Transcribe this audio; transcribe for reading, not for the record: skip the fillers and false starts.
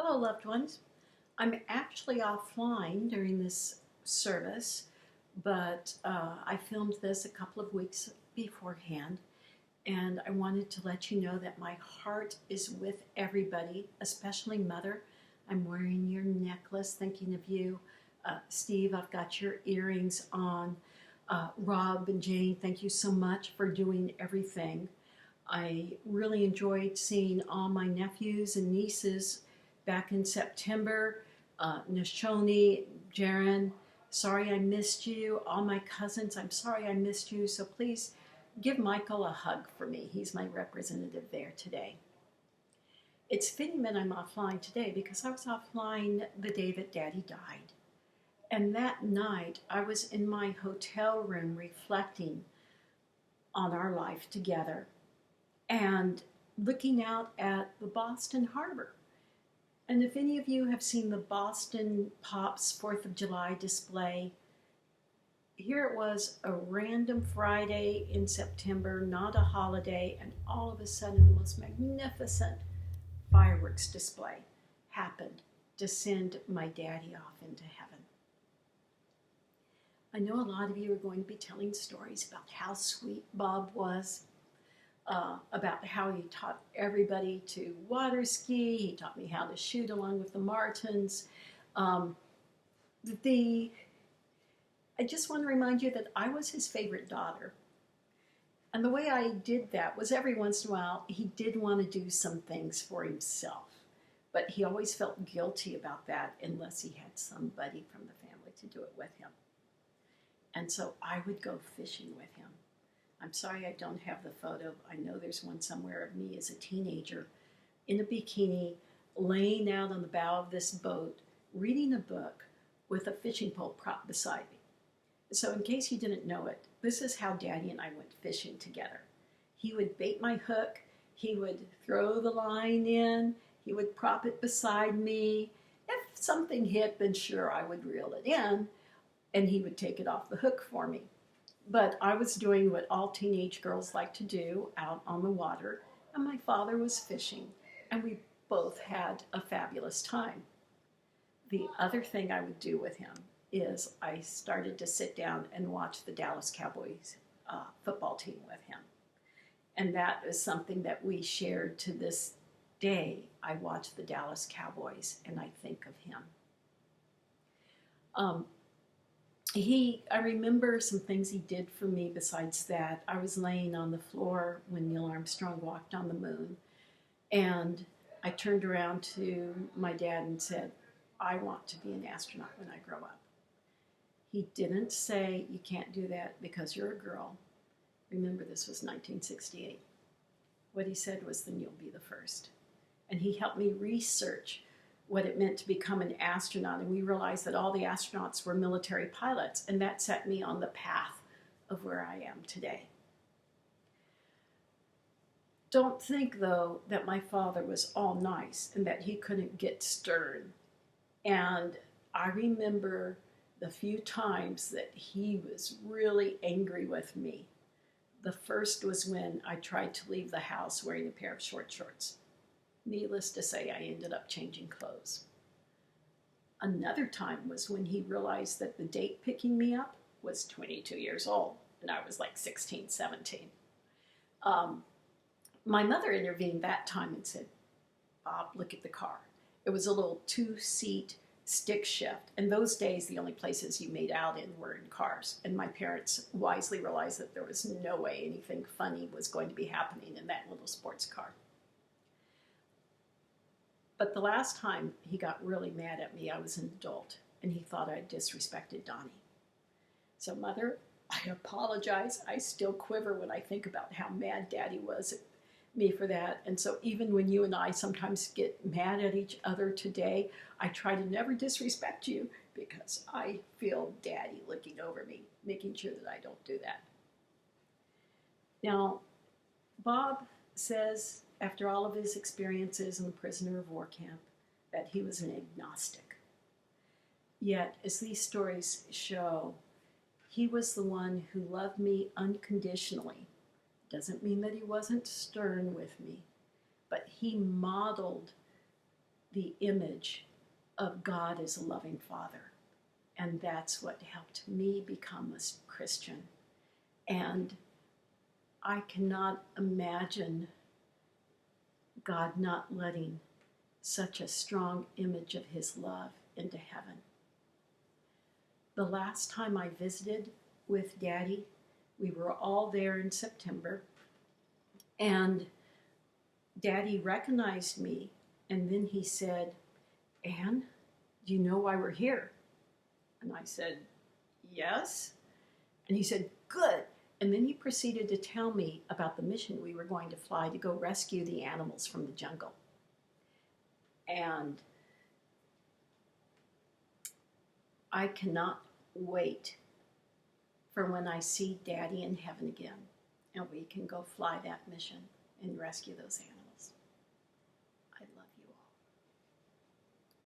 Hello, loved ones. I'm actually offline during this service, but I filmed this a couple of weeks beforehand, and I wanted to let you know that my heart is with everybody, especially Mother. I'm wearing your necklace, thinking of you. Steve, I've got your earrings on. Rob and Jane, thank you so much for doing everything. I really enjoyed seeing all my nephews and nieces back in September. Nashoni, Jaron, sorry I missed you. All my cousins, I'm sorry I missed you. So please give Michael a hug for me. He's my representative there today. It's fitting that I'm offline today because I was offline the day that Daddy died. And that night, I was in my hotel room reflecting on our life together and looking out at the Boston Harbor. And if any of you have seen the Boston Pops 4th of July display, here it was, a random Friday in September, not a holiday, and all of a sudden the most magnificent fireworks display happened to send my daddy off into heaven. I know a lot of you are going to be telling stories about how sweet Bob was, about how he taught everybody to water ski. He taught me how to shoot along with the Martins. I just want to remind you that I was his favorite daughter. And the way I did that was every once in a while, he did want to do some things for himself. But he always felt guilty about that unless he had somebody from the family to do it with him. And so I would go fishing with him. I'm sorry I don't have the photo. I know there's one somewhere of me as a teenager in a bikini, laying out on the bow of this boat, reading a book with a fishing pole propped beside me. So in case you didn't know it, this is how Daddy and I went fishing together. He would bait my hook, he would throw the line in, he would prop it beside me. If something hit, then sure, I would reel it in, and he would take it off the hook for me. But I was doing what all teenage girls like to do out on the water, and my father was fishing, and we both had a fabulous time. The other thing I would do with him is I started to sit down and watch the Dallas Cowboys football team with him. And that is something that we shared to this day. I watch the Dallas Cowboys and I think of him. I remember some things he did for me besides that. I was laying on the floor when Neil Armstrong walked on the moon, and I turned around to my dad and said, I want to be an astronaut when I grow up. He didn't say, you can't do that because you're a girl. Remember, this was 1968. What he said was, then you'll be the first. And he helped me research what it meant to become an astronaut, and we realized that all the astronauts were military pilots, and that set me on the path of where I am today. Don't think, though, that my father was all nice and that he couldn't get stern. And I remember the few times that he was really angry with me. The first was when I tried to leave the house wearing a pair of short shorts. Needless to say, I ended up changing clothes. Another time was when he realized that the date picking me up was 22 years old, and I was like 16, 17. My mother intervened that time and said, Bob, look at the car. It was a little two-seat stick shift. In those days, the only places you made out in were in cars, and my parents wisely realized that there was no way anything funny was going to be happening in that little sports car. But the last time he got really mad at me, I was an adult, and he thought I disrespected Donnie. So, Mother, I apologize. I still quiver when I think about how mad Daddy was at me for that. And so even when you and I sometimes get mad at each other today, I try to never disrespect you because I feel Daddy looking over me, making sure that I don't do that. Now, Bob says, after all of his experiences in the prisoner of war camp, that he was an agnostic. Yet, as these stories show, he was the one who loved me unconditionally. Doesn't mean that he wasn't stern with me, but he modeled the image of God as a loving Father. And that's what helped me become a Christian. And I cannot imagine God not letting such a strong image of his love into heaven. The last time I visited with Daddy, we were all there in September, and Daddy recognized me, and then he said, "Anne, do you know why we're here?" And I said, "Yes." And he said, "Good." And then he proceeded to tell me about the mission we were going to fly to go rescue the animals from the jungle. And I cannot wait for when I see Daddy in heaven again and we can go fly that mission and rescue those animals.